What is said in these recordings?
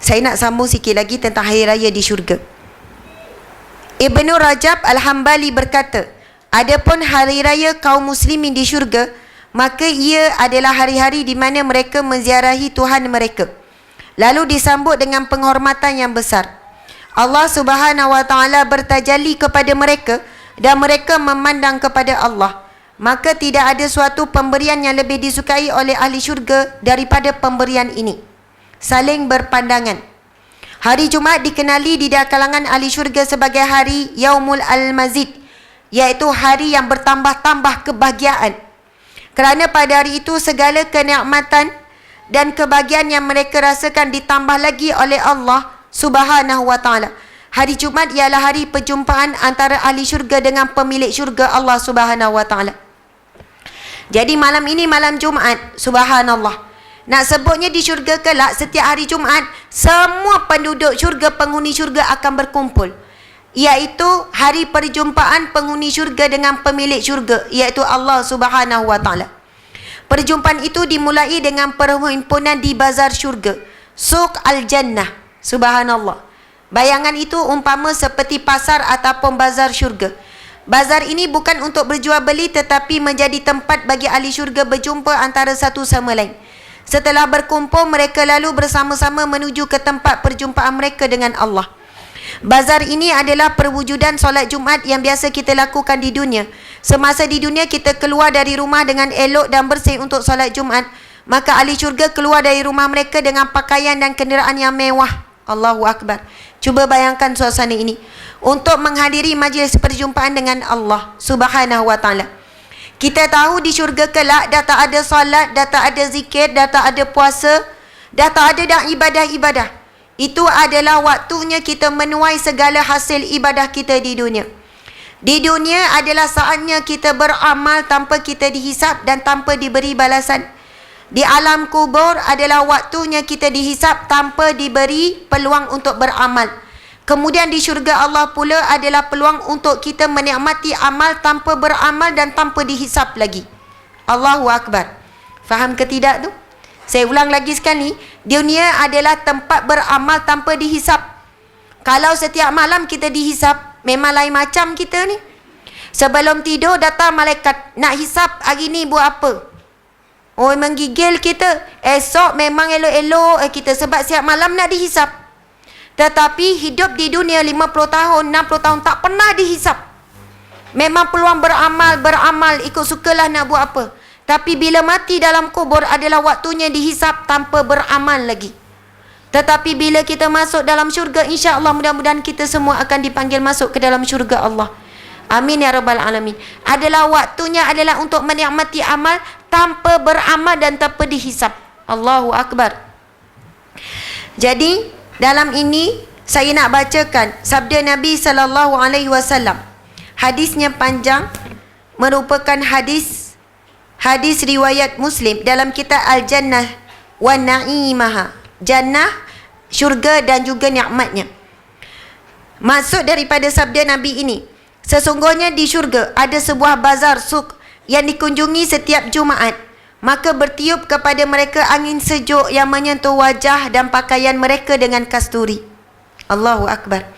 Saya nak sambung sikit lagi tentang hari raya di syurga. Ibnu Rajab Al-Hambali berkata, adapun hari raya kaum muslimin di syurga, maka ia adalah hari-hari di mana mereka menziarahi Tuhan mereka, lalu disambut dengan penghormatan yang besar. Allah Subhanahu wa taala bertajalli kepada mereka dan mereka memandang kepada Allah. Maka tidak ada suatu pemberian yang lebih disukai oleh ahli syurga daripada pemberian ini. Saling berpandangan. Hari Jumaat dikenali di kalangan ahli syurga sebagai hari Yaumul Al-Mazid, iaitu hari yang bertambah-tambah kebahagiaan. Kerana pada hari itu segala kenikmatan dan kebahagiaan yang mereka rasakan ditambah lagi oleh Allah Subhanahu wa taala. Hari Jumaat ialah hari perjumpaan antara ahli syurga dengan pemilik syurga Allah Subhanahu wa taala. Jadi malam ini malam Jumaat, subhanallah. Nak sebutnya di syurga kelak, setiap hari Jumaat semua penduduk syurga, penghuni syurga akan berkumpul, iaitu hari perjumpaan penghuni syurga dengan pemilik syurga, iaitu Allah Subhanahu wa taala. Perjumpaan itu dimulai dengan perhimpunan di bazar syurga, Suq Al-Jannah. Subhanallah. Bayangan itu umpama seperti pasar ataupun bazar syurga. Bazar ini bukan untuk berjual beli, tetapi menjadi tempat bagi ahli syurga berjumpa antara satu sama lain. Setelah berkumpul, mereka lalu bersama-sama menuju ke tempat perjumpaan mereka dengan Allah. Bazar ini adalah perwujudan solat Jumaat yang biasa kita lakukan di dunia. Semasa di dunia kita keluar dari rumah dengan elok dan bersih untuk solat Jumaat, maka ahli syurga keluar dari rumah mereka dengan pakaian dan kenderaan yang mewah. Allahu Akbar. Cuba bayangkan suasana ini, untuk menghadiri majlis perjumpaan dengan Allah Subhanahu wa taala. Kita tahu di syurga kelak dah tak ada solat, dah tak ada zikir, dah tak ada puasa, dah tak ada dah ibadah-ibadah. Itu adalah waktunya kita menuai segala hasil ibadah kita di dunia. Di dunia adalah saatnya kita beramal tanpa kita dihisap dan tanpa diberi balasan. Di alam kubur adalah waktunya kita dihisap tanpa diberi peluang untuk beramal. Kemudian di syurga Allah pula adalah peluang untuk kita menikmati amal tanpa beramal dan tanpa dihisap lagi. Allahu Akbar. Faham ke tidak tu? Saya ulang lagi sekali. Dunia adalah tempat beramal tanpa dihisap. Kalau setiap malam kita dihisap, memang lain macam kita ni. Sebelum tidur datang malaikat, nak hisap hari ni buat apa? Oh, menggigil kita. Esok memang elok-elok kita sebab siap malam nak dihisap. Tetapi hidup di dunia 50 tahun, 60 tahun tak pernah dihisap. Memang peluang beramal ikut sukalah nak buat apa. Tapi bila mati dalam kubur adalah waktunya dihisap tanpa beramal lagi. Tetapi bila kita masuk dalam syurga, insya-Allah mudah-mudahan kita semua akan dipanggil masuk ke dalam syurga Allah. Amin ya rabbal alamin. Adalah waktunya adalah untuk menikmati amal tanpa beramal dan tanpa dihisap. Allahu Akbar. Jadi dalam ini saya nak bacakan sabda Nabi sallallahu alaihi wasallam. Hadisnya panjang, merupakan hadis riwayat Muslim dalam kitab Al-Jannah wa Na'imaha. Jannah, syurga dan juga nikmatnya. Maksud daripada sabda Nabi ini, sesungguhnya di syurga ada sebuah bazar suq yang dikunjungi setiap Jumaat. Maka bertiup kepada mereka angin sejuk yang menyentuh wajah dan pakaian mereka dengan kasturi. Allahu Akbar.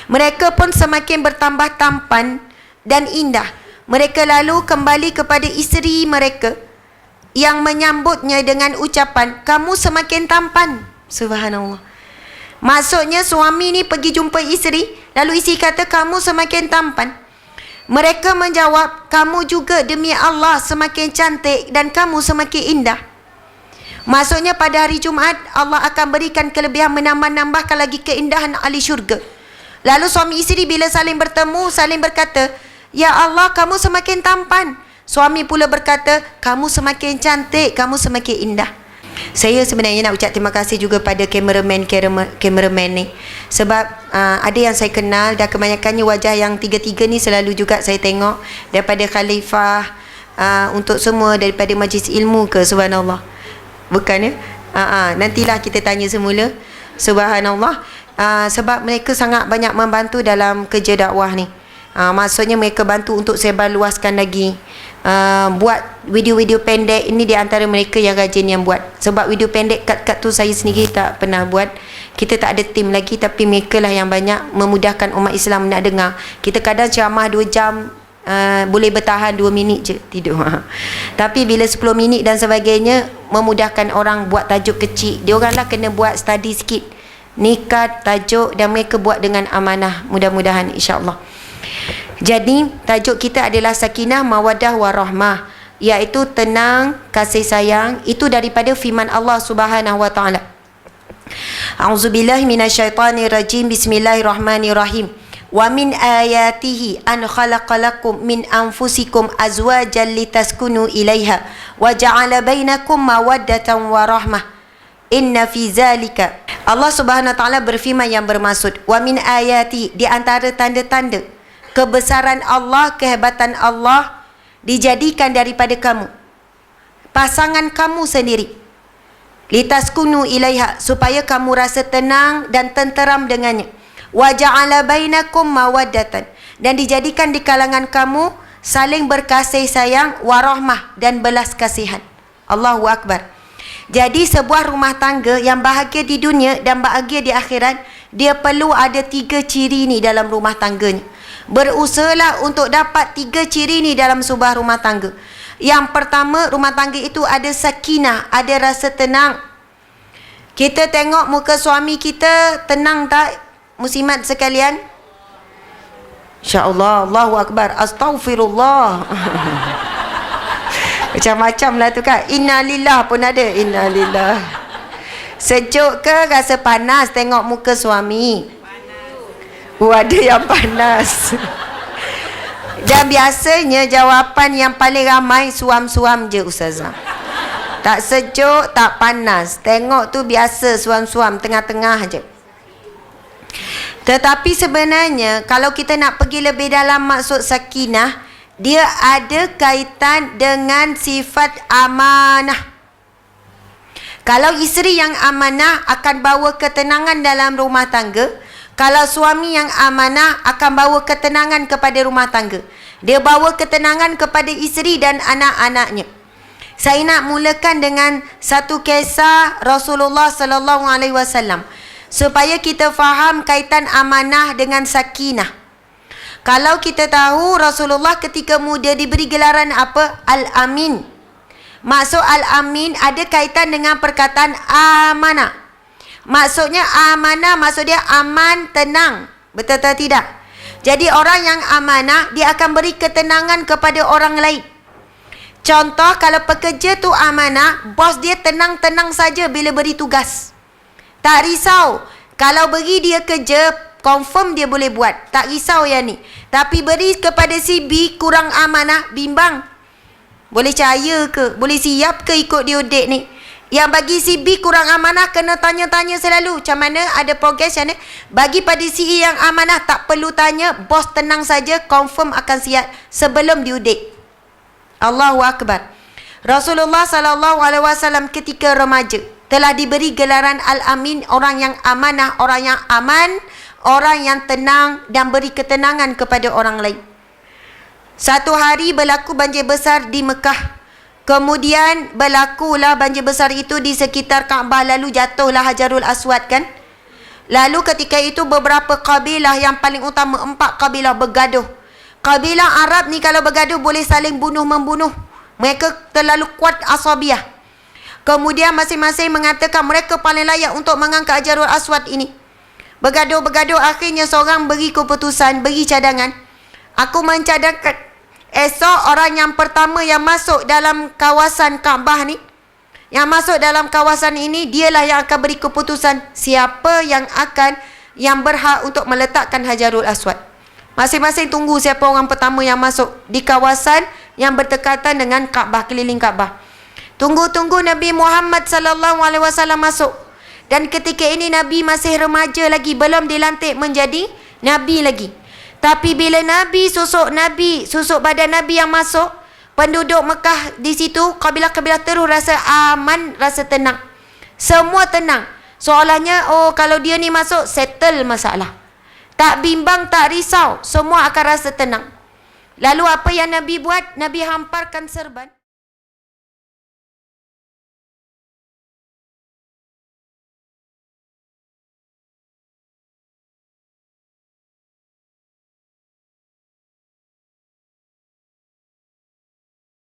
Mereka pun semakin bertambah tampan dan indah. Mereka lalu kembali kepada isteri mereka yang menyambutnya dengan ucapan, kamu semakin tampan. Subhanallah. Maksudnya suami ni pergi jumpa isteri, lalu isteri kata, kamu semakin tampan. Mereka menjawab, kamu juga demi Allah semakin cantik dan kamu semakin indah. Maksudnya pada hari Jumaat Allah akan berikan kelebihan, menambah-nambahkan lagi keindahan ahli syurga. Lalu suami isteri bila saling bertemu, saling berkata, ya Allah kamu semakin tampan. Suami pula berkata, kamu semakin cantik, kamu semakin indah. Saya sebenarnya nak ucap terima kasih juga pada kameraman ni. Sebab ada yang saya kenal dan kebanyakannya wajah yang tiga-tiga ni selalu juga saya tengok. Daripada Khalifah, untuk semua daripada majlis ilmu ke, subhanallah. Bukan ya? Nantilah kita tanya semula. Subhanallah. Sebab mereka sangat banyak membantu dalam kerja dakwah ni. Maksudnya mereka bantu untuk sebarluaskan lagi. Buat video-video pendek ini di antara mereka yang rajin yang buat. Sebab video pendek kat tu saya sendiri tak pernah buat. Kita tak ada tim lagi, tapi mereka lah yang banyak memudahkan umat Islam nak dengar. Kita kadang ceramah 2 jam, boleh bertahan 2 minit je tidur. Tapi bila 10 minit dan sebagainya, memudahkan orang buat tajuk kecil. Dia orang lah kena buat study sikit, nikah, tajuk, dan mereka buat dengan amanah, mudah-mudahan insya-Allah. Jadi tajuk kita adalah sakinah, mawaddah, warahmah, iaitu tenang, kasih sayang. Itu daripada firman Allah Subhanahu wa taala. A'udzubillahi minasyaitonirrajim. Bismillahirrahmanirrahim. Wa min ayatihi an khalaqalakum min anfusikum azwajan litaskunu ilaiha wa ja'ala bainakum mawaddatan wa rahmah. Inna fi zalika, Allah Subhanahu wa taala berfirman yang bermaksud, wa min ayati, di antara tanda-tanda kebesaran Allah, kehebatan Allah dijadikan daripada kamu, pasangan kamu sendiri, litaskunu ilaiha, supaya kamu rasa tenang dan tenteram dengannya, wa ja'ala bainakum mawaddatan, dan dijadikan di kalangan kamu saling berkasih sayang, warahmah, dan belas kasihan. Allahu Akbar. Jadi sebuah rumah tangga yang bahagia di dunia dan bahagia di akhirat, dia perlu ada 3 ciri ni dalam rumah tangganya. Berusahalah untuk dapat 3 ciri ni dalam sebuah rumah tangga. Yang pertama, rumah tangga itu ada sakinah, ada rasa tenang. Kita tengok muka suami kita, tenang tak muslimat sekalian? InsyaAllah. Allahu Akbar. Astaghfirullah. Macam-macam lah tu kan. Innalillah pun ada. Innalillah. Sejuk ke rasa panas tengok muka suami? Ada yang panas. Dan biasanya jawapan yang paling ramai suam-suam je ustazah. Tak sejuk, tak panas. Tengok tu biasa, suam-suam, tengah-tengah je. Tetapi sebenarnya kalau kita nak pergi lebih dalam maksud sakinah, dia ada kaitan dengan sifat amanah. Kalau isteri yang amanah akan bawa ketenangan dalam rumah tangga. Kalau suami yang amanah akan bawa ketenangan kepada rumah tangga. Dia bawa ketenangan kepada isteri dan anak-anaknya. Saya nak mulakan dengan satu kisah Rasulullah sallallahu alaihi wasallam supaya kita faham kaitan amanah dengan sakinah. Kalau kita tahu Rasulullah ketika muda diberi gelaran apa? Al-Amin. Maksud Al-Amin ada kaitan dengan perkataan amanah. Maksudnya amanah, maksud dia aman, tenang. Betul atau tidak? Jadi orang yang amanah, dia akan beri ketenangan kepada orang lain. Contoh, kalau pekerja tu amanah, bos dia tenang-tenang saja bila beri tugas. Tak risau. Kalau beri dia kerja, confirm dia boleh buat. Tak risau yang ni. Tapi beri kepada si B kurang amanah, bimbang. Boleh percaya ke? Boleh siap ke ikut dia date ni? Yang bagi si B kurang amanah, kena tanya-tanya selalu. Macam mana? Ada progress macam mana? Bagi pada si E yang amanah, tak perlu tanya. Bos tenang saja, confirm akan siap sebelum due date. Allahu Akbar. Rasulullah SAW ketika remaja telah diberi gelaran Al-Amin, orang yang amanah, orang yang aman, orang yang tenang dan beri ketenangan kepada orang lain. Satu hari berlaku banjir besar di Mekah. Kemudian berlakulah banjir besar itu di sekitar Kaabah, lalu jatuhlah Hajarul Aswad kan. Lalu ketika itu beberapa kabilah yang paling utama, 4 kabilah bergaduh. Kabilah Arab ni kalau bergaduh boleh saling bunuh-membunuh. Mereka terlalu kuat asabiah. Kemudian masing-masing mengatakan mereka paling layak untuk mengangkat Hajarul Aswad ini. Bergaduh-bergaduh, akhirnya seorang beri keputusan, beri cadangan. Aku mencadangkan esok orang yang pertama yang masuk dalam kawasan Kaabah ni, yang masuk dalam kawasan ini, dialah yang akan beri keputusan siapa yang berhak untuk meletakkan Hajarul Aswad. Masing-masing tunggu siapa orang pertama yang masuk di kawasan yang berdekatan dengan Kaabah, keliling Kaabah. Tunggu-tunggu Nabi Muhammad sallallahu alaihi wasallam masuk. Dan ketika ini Nabi masih remaja lagi, belum dilantik menjadi Nabi lagi. Tapi bila Nabi, susuk badan Nabi yang masuk, penduduk Mekah di situ, kabilah-kabilah terus rasa aman, rasa tenang. Semua tenang. Soalannya, oh kalau dia ni masuk, settle masalah. Tak bimbang, tak risau. Semua akan rasa tenang. Lalu apa yang Nabi buat? Nabi hamparkan serban.